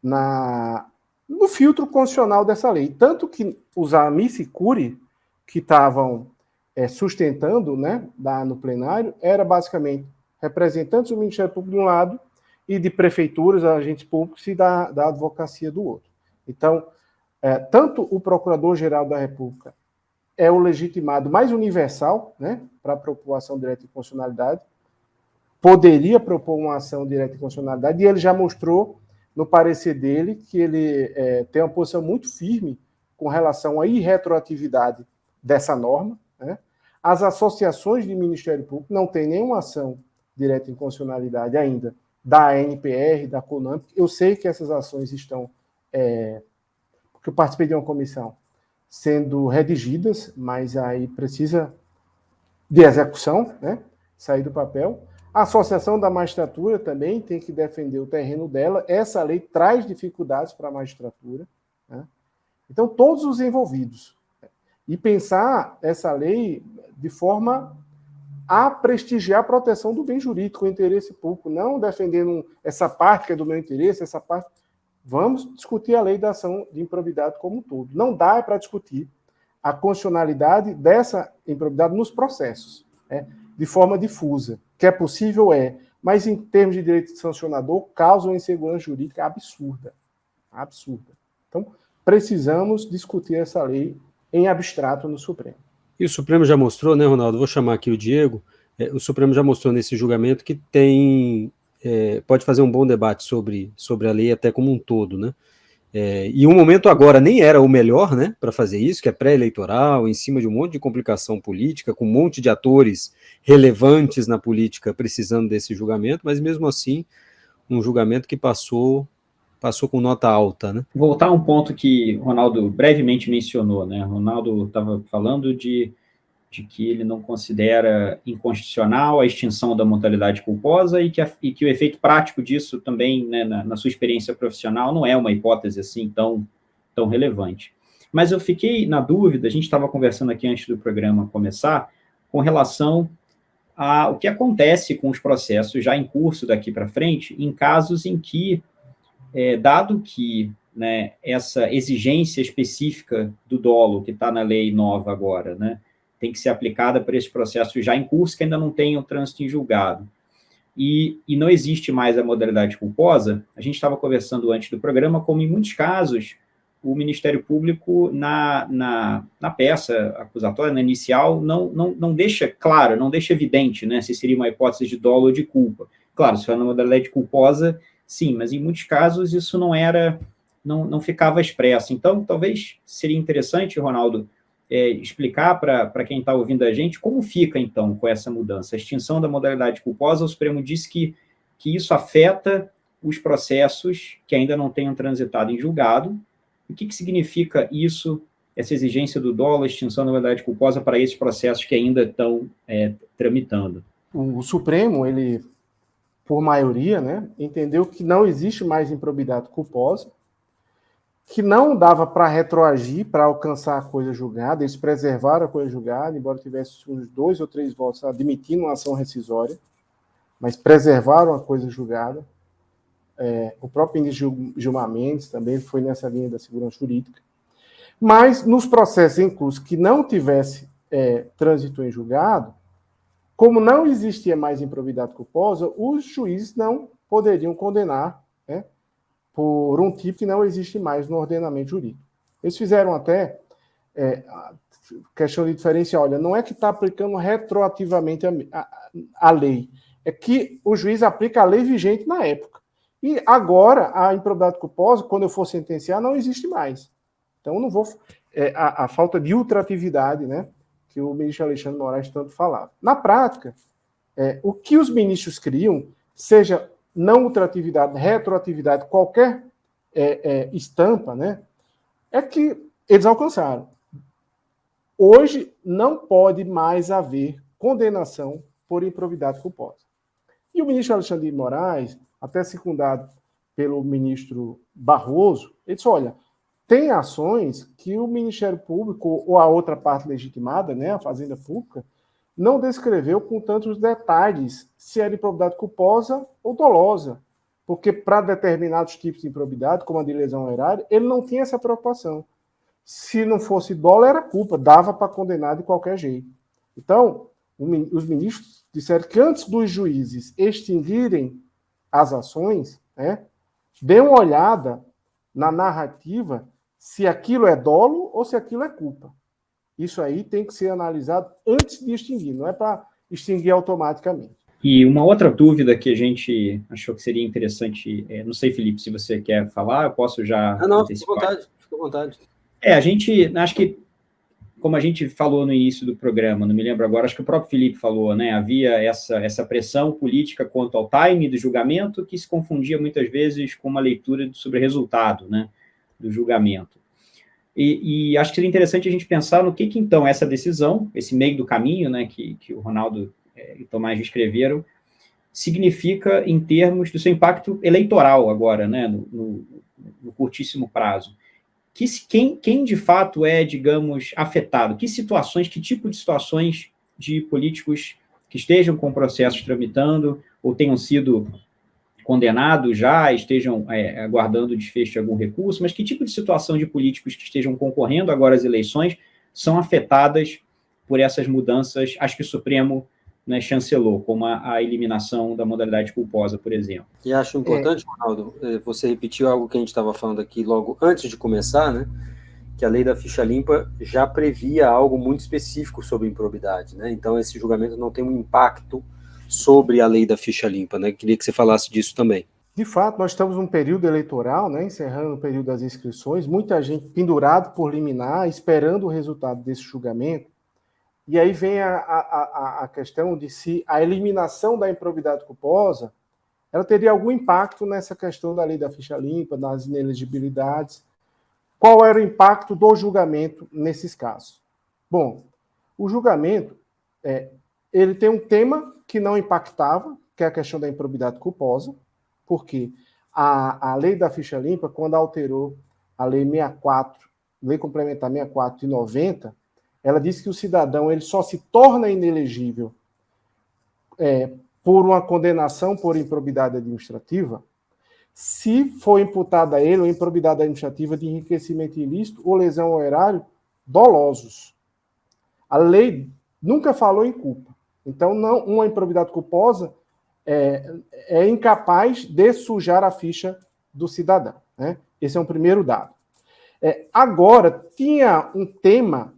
no filtro constitucional dessa lei. Tanto que os amici curiae, que estavam sustentando, né, no plenário, era basicamente representantes do Ministério Público de um lado e de prefeituras, agentes públicos e da advocacia do outro. Então, tanto o Procurador-Geral da República é o legitimado mais universal, né, para a propulação direta de constitucionalidade, poderia propor uma ação direta de constitucionalidade, e ele já mostrou no parecer dele que ele tem uma posição muito firme com relação à irretroatividade dessa norma, né? As associações de Ministério Público não têm nenhuma ação direta de inconstitucionalidade ainda da ANPR, da CONAMP. Eu sei que essas ações estão... porque que eu participei de uma comissão, sendo redigidas, mas aí precisa de execução, né? Sair do papel. A Associação da Magistratura também tem que defender o terreno dela. Essa lei traz dificuldades para a magistratura, né? Então, todos os envolvidos. E pensar essa lei de forma a prestigiar a proteção do bem jurídico, o interesse público, não defendendo essa parte que é do meu interesse, essa parte. Vamos discutir a lei da ação de improbidade como um todo. Não dá para discutir a constitucionalidade dessa improbidade nos processos, né, de forma difusa. Que é possível, mas em termos de direito sancionador, causa uma insegurança jurídica absurda. Absurda. Então, precisamos discutir essa lei em abstrato no Supremo. E o Supremo já mostrou, né, Ronaldo? Vou chamar aqui o Diego. O Supremo já mostrou nesse julgamento que pode fazer um bom debate sobre a lei até como um todo, né? E o momento agora nem era o melhor, né, para fazer isso, que é pré-eleitoral, em cima de um monte de complicação política, com um monte de atores relevantes na política precisando desse julgamento, mas mesmo assim, um julgamento que passou com nota alta, né? Voltar a um ponto que o Ronaldo brevemente mencionou, né? O Ronaldo estava falando de que ele não considera inconstitucional a extinção da mortalidade culposa e que o efeito prático disso também, né, na sua experiência profissional, não é uma hipótese assim tão relevante. Mas eu fiquei na dúvida, a gente estava conversando aqui antes do programa começar, com relação ao que acontece com os processos já em curso daqui para frente, em casos em que, dado que, né, essa exigência específica do dolo, que está na lei nova agora, né, tem que ser aplicada para esse processo já em curso, que ainda não tem o trânsito em julgado. E não existe mais a modalidade culposa. A gente estava conversando antes do programa, como em muitos casos, o Ministério Público, na peça acusatória, na inicial, não deixa claro, não deixa evidente, né, se seria uma hipótese de dolo ou de culpa. Claro, se for na modalidade culposa, sim, mas em muitos casos isso não ficava expresso. Então, talvez seria interessante, Ronaldo, explicar para quem está ouvindo a gente como fica, então, com essa mudança. A extinção da modalidade culposa, o Supremo disse que isso afeta os processos que ainda não tenham transitado em julgado. O que significa isso, essa exigência do dolo, a extinção da modalidade culposa para esses processos que ainda estão tramitando? O Supremo, ele, por maioria, né, entendeu que não existe mais improbidade culposa, que não dava para retroagir para alcançar a coisa julgada. Eles preservaram a coisa julgada, embora tivesse uns 2 ou 3 votos admitindo uma ação rescisória, mas preservaram a coisa julgada. O próprio ministro Gilmar Mendes também foi nessa linha da segurança jurídica. Mas nos processos em curso que não tivesse trânsito em julgado, como não existia mais improbidade culposa, os juízes não poderiam condenar, né, por um tipo que não existe mais no ordenamento jurídico. Eles fizeram até questão de diferenciar. Olha, não é que está aplicando retroativamente a lei, é que o juiz aplica a lei vigente na época. E agora, a improbidade culposa, quando eu for sentenciar, não existe mais. Então, não vou... a falta de ultratividade, né, que o ministro Alexandre Moraes tanto falava. Na prática, o que os ministros criam, seja não ultratividade, retroatividade, qualquer estampa, né, é que eles alcançaram. Hoje não pode mais haver condenação por improbidade culposa. E o ministro Alexandre de Moraes, até secundado pelo ministro Barroso, ele disse, olha, tem ações que o Ministério Público ou a outra parte legitimada, né, a Fazenda Pública, não descreveu com tantos detalhes se era improbidade culposa ou dolosa, porque para determinados tipos de improbidade, como a de lesão erária, ele não tinha essa preocupação. Se não fosse dolo, era culpa, dava para condenar de qualquer jeito. Então, os ministros disseram que antes dos juízes extinguirem as ações, né, dê uma olhada na narrativa se aquilo é dolo ou se aquilo é culpa. Isso aí tem que ser analisado antes de extinguir, não é para extinguir automaticamente. E uma outra dúvida que a gente achou que seria interessante, não sei, Felipe, se você quer falar, eu posso já antecipar. Fica à vontade. A gente, acho que, como a gente falou no início do programa, não me lembro agora, acho que o próprio Felipe falou, né, havia essa pressão política quanto ao time do julgamento que se confundia muitas vezes com uma leitura sobre resultado, né, do julgamento. E acho que seria interessante a gente pensar no que então, essa decisão, esse meio do caminho, né, que o Ronaldo e o Tomás descreveram, significa em termos do seu impacto eleitoral agora, né, no curtíssimo prazo. Quem de fato é, digamos, afetado? Que situações, que tipo de situações de políticos que estejam com processos tramitando ou tenham sido condenados já, estejam aguardando o desfecho de algum recurso, mas que tipo de situação de políticos que estejam concorrendo agora às eleições são afetadas por essas mudanças, acho que o Supremo, né, chancelou, como a eliminação da modalidade culposa, por exemplo. E acho importante, Ronaldo, você repetiu algo que a gente estava falando aqui logo antes de começar, né? Que a lei da ficha limpa já previa algo muito específico sobre improbidade, né? Então esse julgamento não tem um impacto sobre a lei da ficha limpa, né? Queria que você falasse disso também. De fato, nós estamos num período eleitoral, né, encerrando o período das inscrições, muita gente pendurado por liminar, esperando o resultado desse julgamento. E aí vem a questão de se a eliminação da improbidade culposa ela teria algum impacto nessa questão da lei da ficha limpa, das inelegibilidades. Qual era o impacto do julgamento nesses casos? Bom, o julgamento ele tem um tema que não impactava, que é a questão da improbidade culposa, porque a lei da ficha limpa, quando alterou a lei 64, lei complementar 64 de 90, ela disse que o cidadão ele só se torna inelegível por uma condenação por improbidade administrativa se for imputada a ele uma improbidade administrativa de enriquecimento ilícito ou lesão ao erário dolosos. A lei nunca falou em culpa. Então, não, uma improbidade culposa é incapaz de sujar a ficha do cidadão, né? Esse é um primeiro dado. Agora, tinha um tema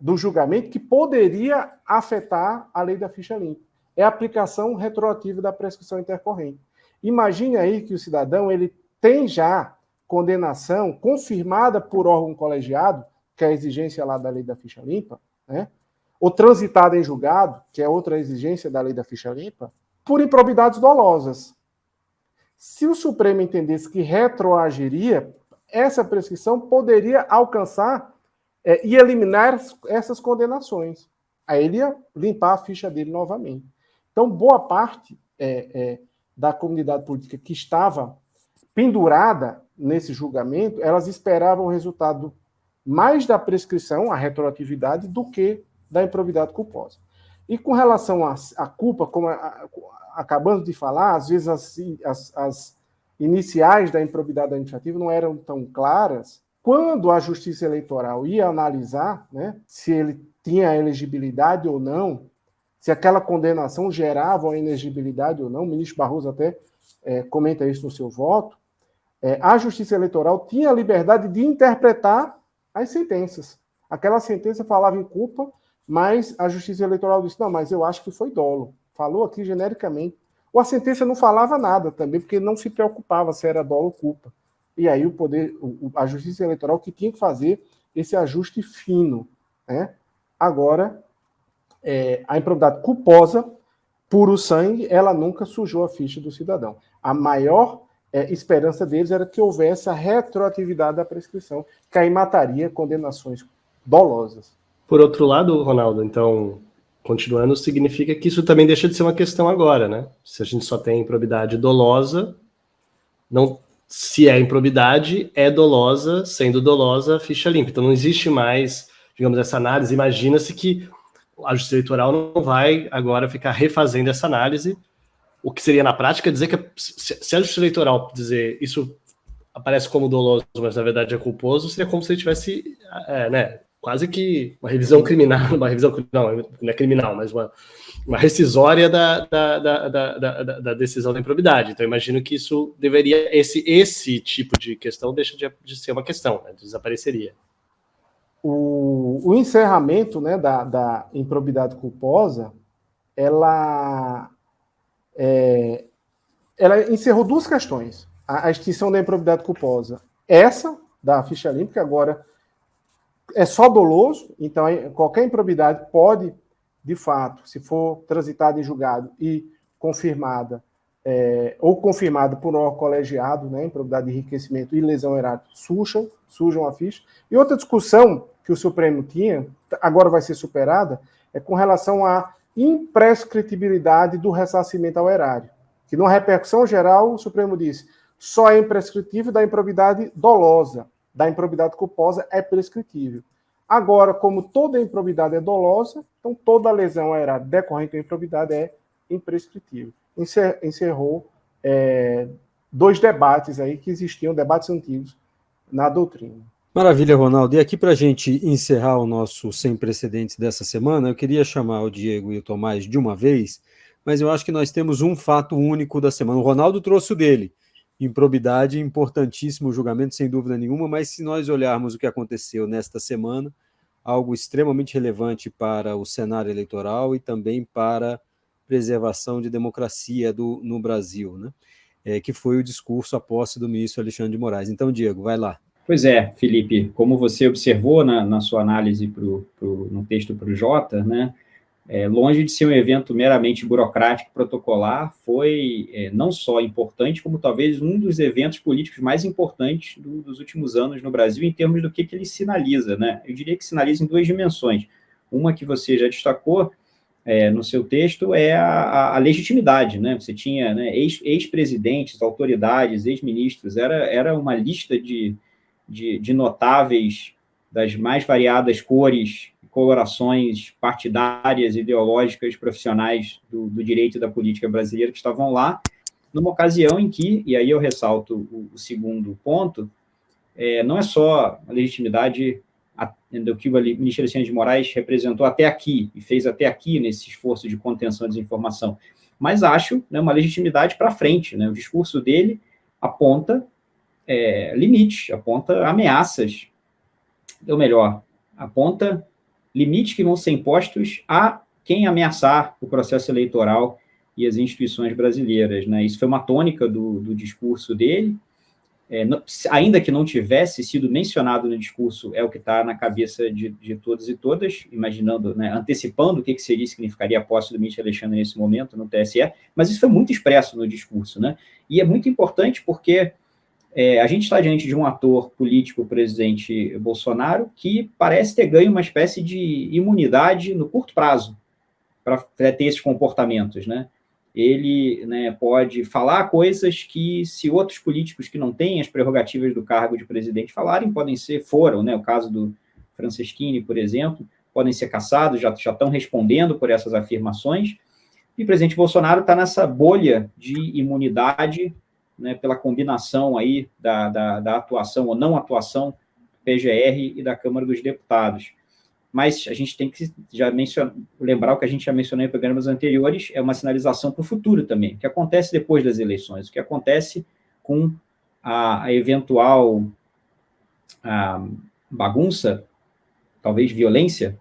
do julgamento que poderia afetar a lei da ficha limpa. É a aplicação retroativa da prescrição intercorrente. Imagine aí que o cidadão ele tem já condenação confirmada por órgão colegiado, que é a exigência lá da lei da ficha limpa, né? Ou transitada em julgado, que é outra exigência da lei da ficha limpa, por improbidades dolosas. Se o Supremo entendesse que retroagiria, essa prescrição poderia alcançar e eliminar essas condenações. Aí ele ia limpar a ficha dele novamente. Então, boa parte da comunidade política que estava pendurada nesse julgamento, elas esperavam o resultado mais da prescrição, a retroatividade, do que da improbidade culposa. E com relação à culpa, como acabamos de falar, às vezes as iniciais da improbidade administrativa não eram tão claras. Quando a Justiça Eleitoral ia analisar, né, se ele tinha elegibilidade ou não, se aquela condenação gerava uma inegibilidade ou não, o ministro Barroso até comenta isso no seu voto, a Justiça Eleitoral tinha a liberdade de interpretar as sentenças. Aquela sentença falava em culpa, mas a Justiça Eleitoral disse, não, mas eu acho que foi dolo. Falou aqui genericamente. Ou a sentença não falava nada também, porque não se preocupava se era dolo ou culpa. E aí a Justiça Eleitoral que tinha que fazer esse ajuste fino, né? Agora, a improbidade culposa, puro sangue, ela nunca sujou a ficha do cidadão. A maior esperança deles era que houvesse a retroatividade da prescrição, que aí mataria condenações dolosas. Por outro lado, Ronaldo, então, continuando, significa que isso também deixa de ser uma questão agora, né? Se a gente só tem improbidade dolosa, não, se é improbidade, é dolosa, sendo dolosa, ficha limpa. Então não existe mais, digamos, essa análise. Imagina-se que a Justiça Eleitoral não vai agora ficar refazendo essa análise, o que seria na prática dizer que se a Justiça Eleitoral dizer isso aparece como doloso, mas na verdade é culposo, seria como se ele tivesse, né, quase que uma revisão criminal, não é criminal, mas uma rescisória da decisão da improbidade. Então, eu imagino que isso deveria, esse tipo de questão deixa de ser uma questão, né? Desapareceria. O encerramento, né, da improbidade culposa, ela encerrou duas questões. A extinção da improbidade culposa, essa da ficha limpa, que agora é só doloso, então qualquer improbidade pode, de fato, se for transitada em julgado e confirmada, ou confirmada por um órgão colegiado, né, improbidade de enriquecimento e lesão erária, sujam a ficha. E outra discussão que o Supremo tinha, agora vai ser superada, é com relação à imprescritibilidade do ressarcimento ao erário, que numa repercussão geral, o Supremo disse, só é imprescritível da improbidade dolosa, da improbidade culposa é prescritível. Agora, como toda improbidade é dolosa, então toda lesão ao erário decorrente da improbidade é imprescritível. Encerrou 2 debates aí que existiam, debates antigos na doutrina. Maravilha, Ronaldo. E aqui para a gente encerrar o nosso Sem Precedentes dessa semana, eu queria chamar o Diego e o Tomás de uma vez, mas eu acho que nós temos um fato único da semana. O Ronaldo trouxe o dele. Improbidade, importantíssimo julgamento, sem dúvida nenhuma, mas se nós olharmos o que aconteceu nesta semana, algo extremamente relevante para o cenário eleitoral e também para a preservação de democracia no Brasil, né? Que foi o discurso, a posse do ministro Alexandre de Moraes. Então, Diego, vai lá. Pois é, Felipe, como você observou na sua análise no texto para o Jota, né, longe de ser um evento meramente burocrático, protocolar, foi não só importante, como talvez um dos eventos políticos mais importantes dos últimos anos no Brasil, em termos do que ele sinaliza, né? Eu diria que sinaliza em 2 dimensões. Uma que você já destacou no seu texto é a legitimidade, né? Você tinha, né, ex-presidentes, autoridades, ex-ministros, era uma lista de notáveis das mais variadas cores, colorações partidárias, ideológicas, profissionais do direito e da política brasileira que estavam lá, numa ocasião em que, e aí eu ressalto o segundo ponto, não é só a legitimidade do que o ministro Alexandre de Moraes representou até aqui, e fez até aqui nesse esforço de contenção da desinformação, mas acho, né, uma legitimidade para frente, né? O discurso dele aponta limites, aponta ameaças, ou melhor, aponta limites que vão ser impostos a quem ameaçar o processo eleitoral e as instituições brasileiras, né? Isso foi uma tônica do discurso dele, ainda que não tivesse sido mencionado no discurso, é o que está na cabeça de todos e todas, imaginando, né, antecipando o que significaria a posse do ministro Alexandre nesse momento no TSE, mas isso foi muito expresso no discurso, né? E é muito importante porque a gente está diante de um ator político, o presidente Bolsonaro, que parece ter ganho uma espécie de imunidade no curto prazo para ter esses comportamentos, né? Ele, né, pode falar coisas que, se outros políticos que não têm as prerrogativas do cargo de presidente falarem, foram, né? O caso do Franceschini, por exemplo, podem ser cassados, já estão respondendo por essas afirmações, e o presidente Bolsonaro está nessa bolha de imunidade, né, pela combinação aí da atuação ou não atuação do PGR e da Câmara dos Deputados. Mas a gente tem que já lembrar o que a gente já mencionou em programas anteriores, é uma sinalização para o futuro também, o que acontece depois das eleições, o que acontece com a eventual bagunça, talvez violência,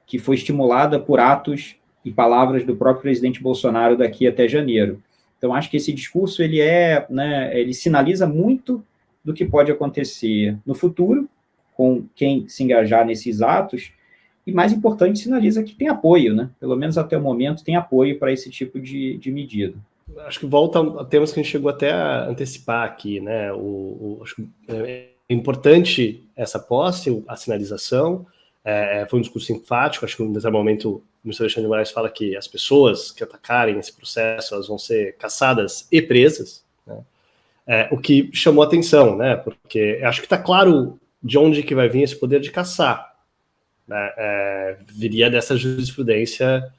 que foi estimulada por atos e palavras do próprio presidente Bolsonaro daqui até janeiro. Então, acho que esse discurso, ele sinaliza muito do que pode acontecer no futuro, com quem se engajar nesses atos, e, mais importante, sinaliza que tem apoio, né? Pelo menos até o momento, tem apoio para esse tipo de medida. Acho que volta a temas que a gente chegou até a antecipar aqui, né? Acho que é importante essa posse, a sinalização, foi um discurso enfático. Acho que, nesse momento, o ministro Alexandre de Moraes fala que as pessoas que atacarem esse processo, elas vão ser caçadas e presas, né? O que chamou atenção, né? Porque acho que está claro de onde que vai vir esse poder de caçar, né? Viria dessa jurisprudência,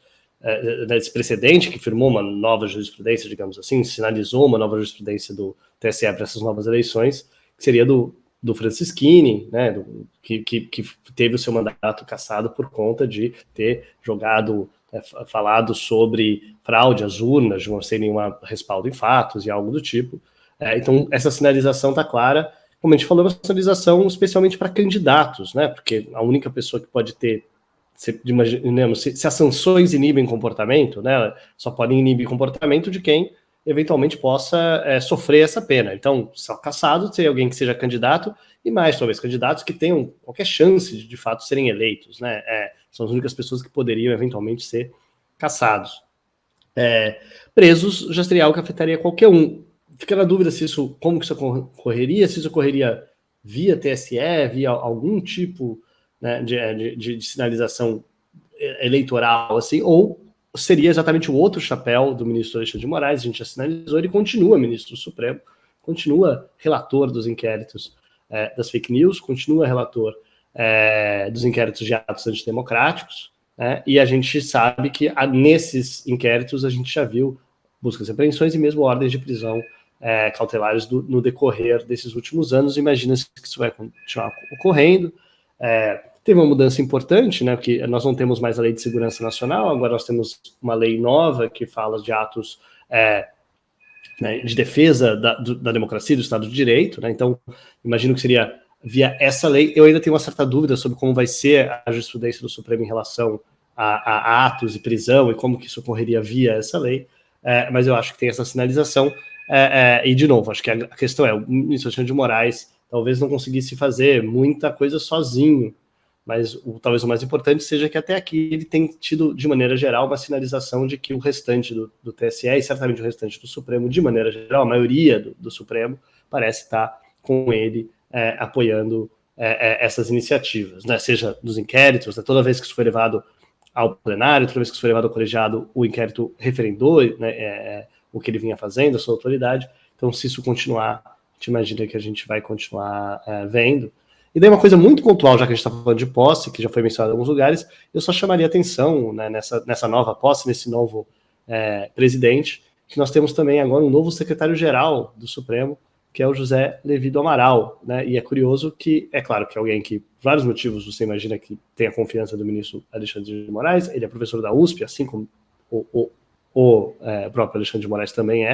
desse precedente que firmou uma nova jurisprudência, digamos assim, sinalizou uma nova jurisprudência do TSE para essas novas eleições, que seria do Franceschini, né, que teve o seu mandato cassado por conta de ter falado sobre fraude às urnas, sem nenhum respaldo em fatos e algo do tipo. Então, essa sinalização está clara. Como a gente falou, é uma sinalização especialmente para candidatos, né, porque a única pessoa que pode ter, se as sanções inibem comportamento, né, só podem inibir comportamento de quem eventualmente possa sofrer essa pena. Então, só caçado ter alguém que seja candidato, e mais talvez candidatos que tenham qualquer chance de fato serem eleitos, né? São as únicas pessoas que poderiam eventualmente ser caçados. presos já seria algo que afetaria qualquer um. Fica na dúvida como que isso ocorreria, se isso ocorreria via TSE, via algum tipo, né, de sinalização eleitoral, assim, ou seria exatamente o outro chapéu do ministro Alexandre de Moraes. A gente já sinalizou, ele continua ministro do Supremo, continua relator dos inquéritos das fake news, continua relator dos inquéritos de atos antidemocráticos, né, e a gente sabe que nesses inquéritos a gente já viu buscas e apreensões e mesmo ordens de prisão cautelares no decorrer desses últimos anos. Imagina-se que isso vai continuar ocorrendo. Teve uma mudança importante, né, que nós não temos mais a Lei de Segurança Nacional, agora nós temos uma lei nova que fala de atos né, de defesa da democracia, do Estado de Direito, né, então imagino que seria via essa lei. Eu ainda tenho uma certa dúvida sobre como vai ser a jurisprudência do Supremo em relação a atos e prisão e como que isso ocorreria via essa lei, mas eu acho que tem essa sinalização. E, de novo, acho que a questão é, o ministro Alexandre de Moraes talvez não conseguisse fazer muita coisa sozinho, mas talvez o mais importante seja que até aqui ele tem tido, de maneira geral, uma sinalização de que o restante do TSE, e certamente o restante do Supremo, de maneira geral, a maioria do Supremo, parece estar com ele apoiando essas iniciativas, né? Seja dos inquéritos, né? Toda vez que isso foi levado ao plenário, toda vez que isso foi levado ao colegiado, o inquérito referendou, né, o que ele vinha fazendo, a sua autoridade. Então, se isso continuar, a gente imagina que a gente vai continuar vendo. E daí uma coisa muito pontual, já que a gente está falando de posse, que já foi mencionado em alguns lugares, eu só chamaria atenção, né, nessa nova posse, nesse novo presidente, que nós temos também agora um novo secretário-geral do Supremo, que é o José Levi do Amaral, né? E é curioso que, é claro que alguém que, por vários motivos, você imagina que tem a confiança do ministro Alexandre de Moraes, ele é professor da USP, assim como o próprio Alexandre de Moraes também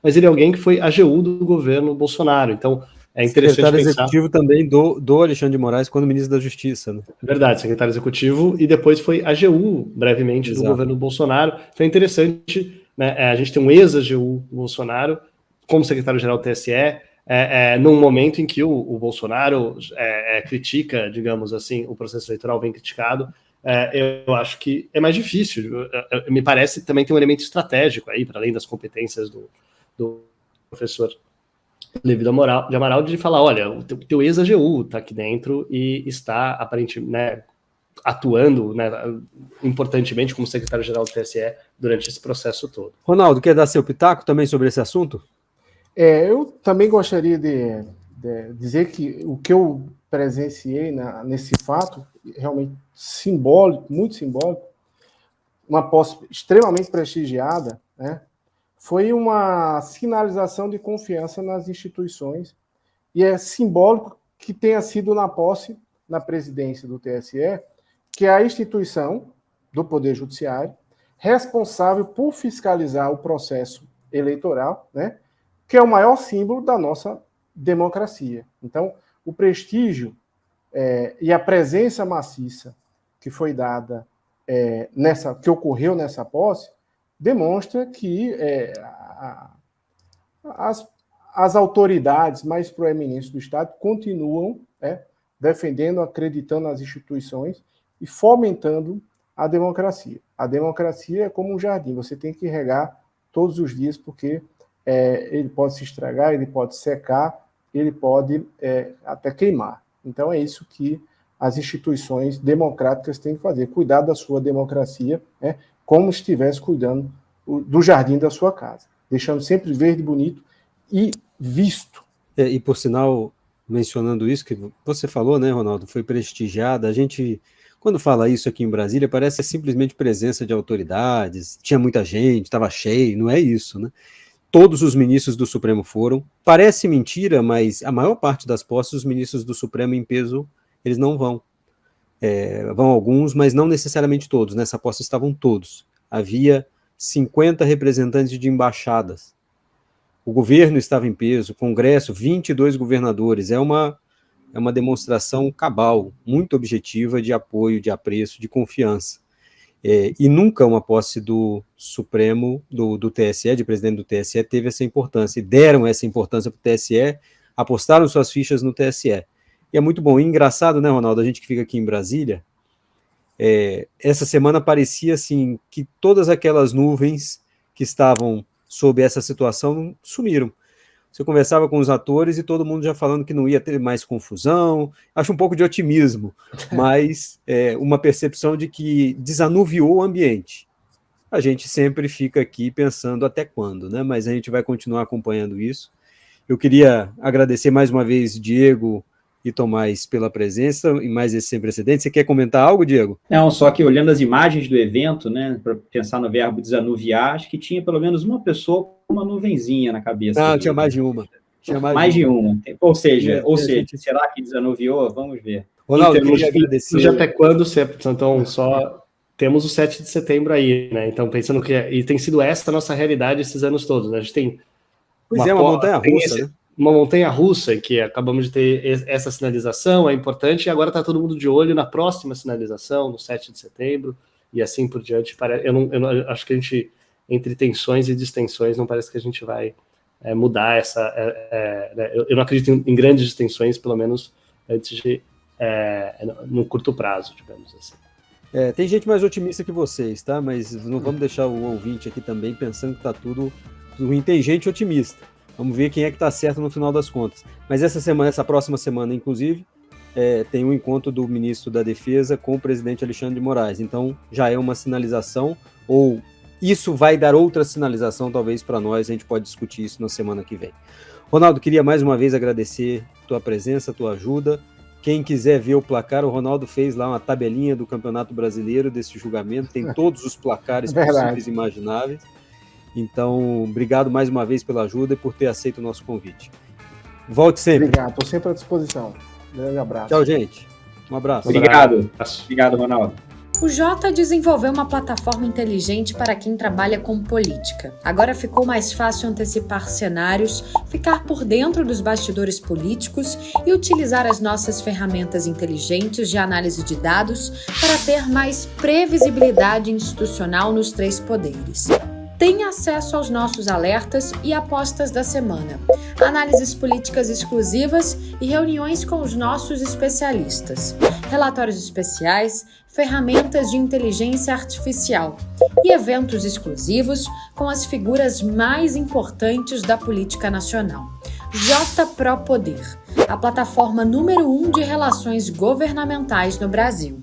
mas ele é alguém que foi AGU do governo Bolsonaro, então é interessante secretário pensar... executivo também do Alexandre de Moraes quando ministro da Justiça, né? Verdade, secretário executivo, e depois foi AGU, brevemente, do governo Bolsonaro. Então é interessante, né, a gente tem um ex-AGU Bolsonaro como secretário-geral do TSE, num momento em que o Bolsonaro critica, digamos assim, o processo eleitoral bem criticado. Eu acho que é mais difícil. Me parece também tem um elemento estratégico aí, para além das competências do professor Levi de Amaral, de falar, olha, o teu ex-AGU está aqui dentro e está, aparentemente, né, atuando, né, importantemente como secretário-geral do TSE durante esse processo todo. Ronaldo, quer dar seu pitaco também sobre esse assunto? Eu também gostaria de dizer que o que eu presenciei nesse fato, realmente simbólico, muito simbólico, uma posse extremamente prestigiada, né, foi uma sinalização de confiança nas instituições, e é simbólico que tenha sido na posse, na presidência do TSE, que é a instituição do Poder Judiciário responsável por fiscalizar o processo eleitoral, né, que é o maior símbolo da nossa democracia. Então, o prestígio e a presença maciça que foi dada que ocorreu nessa posse demonstra que as autoridades mais proeminentes do Estado continuam defendendo, acreditando nas instituições e fomentando a democracia. A democracia é como um jardim, você tem que regar todos os dias, porque ele pode se estragar, ele pode secar, ele pode até queimar. Então é isso que as instituições democráticas têm que fazer, cuidar da sua democracia, como se estivesse cuidando do jardim da sua casa, deixando sempre verde, bonito e visto. E por sinal, mencionando isso que você falou, né, Ronaldo, foi prestigiada. A gente, quando fala isso aqui em Brasília, parece simplesmente presença de autoridades, tinha muita gente, estava cheio, não é isso, né? Todos os ministros do Supremo foram. Parece mentira, mas a maior parte das posses, os ministros do Supremo em peso, eles não vão. Vão alguns, mas não necessariamente todos. Nessa posse estavam todos. Havia 50 representantes de embaixadas. O governo estava em peso, o Congresso, 22 governadores. É uma demonstração cabal, muito objetiva de apoio, de apreço, de confiança. E nunca uma posse do Supremo, do TSE, de presidente do TSE, teve essa importância, e deram essa importância para o TSE, apostaram suas fichas no TSE. E é muito bom, e engraçado, né, Ronaldo, a gente que fica aqui em Brasília, essa semana parecia, assim, que todas aquelas nuvens que estavam sob essa situação sumiram. Você conversava com os atores e todo mundo já falando que não ia ter mais confusão. Acho um pouco de otimismo, mas uma percepção de que desanuviou o ambiente. A gente sempre fica aqui pensando até quando, né? Mas a gente vai continuar acompanhando isso. Eu queria agradecer mais uma vez Diego e Tomás pela presença em mais esse Sem Precedentes. Você quer comentar algo, Diego? Não, só que olhando as imagens do evento, né, para pensar no verbo desanuviar, acho que tinha pelo menos uma pessoa com uma nuvenzinha na cabeça. Não, tinha mais de uma. Tinha mais de uma. Ou seja, gente... será que desanuviou? Vamos ver. Ronaldo, eu queria agradecer. Até quando, então, só temos o 7 de setembro aí, né? Então, pensando que... E tem sido essa a nossa realidade esses anos todos, né? A gente tem... uma montanha-russa, né? Uma montanha-russa, que acabamos de ter essa sinalização, é importante, e agora está todo mundo de olho na próxima sinalização, no 7 de setembro, e assim por diante. Eu acho que a gente, entre tensões e distensões, não parece que a gente vai mudar essa... eu não acredito em grandes distensões, pelo menos antes de... no curto prazo, digamos assim. Tem gente mais otimista que vocês, tá? Mas não vamos deixar o ouvinte aqui também pensando que está tudo ruim. Tem gente otimista. Vamos ver quem é que está certo no final das contas. Mas essa próxima semana, inclusive, tem um encontro do ministro da Defesa com o presidente Alexandre de Moraes. Então, já é uma sinalização, ou isso vai dar outra sinalização, talvez, para nós. A gente pode discutir isso na semana que vem. Ronaldo, queria mais uma vez agradecer tua presença, tua ajuda. Quem quiser ver o placar, o Ronaldo fez lá uma tabelinha do Campeonato Brasileiro desse julgamento. Tem todos os placares possíveis e imagináveis. Então, obrigado mais uma vez pela ajuda e por ter aceito o nosso convite. Volte sempre. Obrigado, estou sempre à disposição. Um grande abraço. Tchau, gente. Um abraço. Obrigado. Obrigado, Ronaldo. O Jota desenvolveu uma plataforma inteligente para quem trabalha com política. Agora ficou mais fácil antecipar cenários, ficar por dentro dos bastidores políticos e utilizar as nossas ferramentas inteligentes de análise de dados para ter mais previsibilidade institucional nos 3 poderes. Tenha acesso aos nossos alertas e apostas da semana, análises políticas exclusivas e reuniões com os nossos especialistas, relatórios especiais, ferramentas de inteligência artificial e eventos exclusivos com as figuras mais importantes da política nacional. JProPoder, a plataforma número 1 de relações governamentais no Brasil.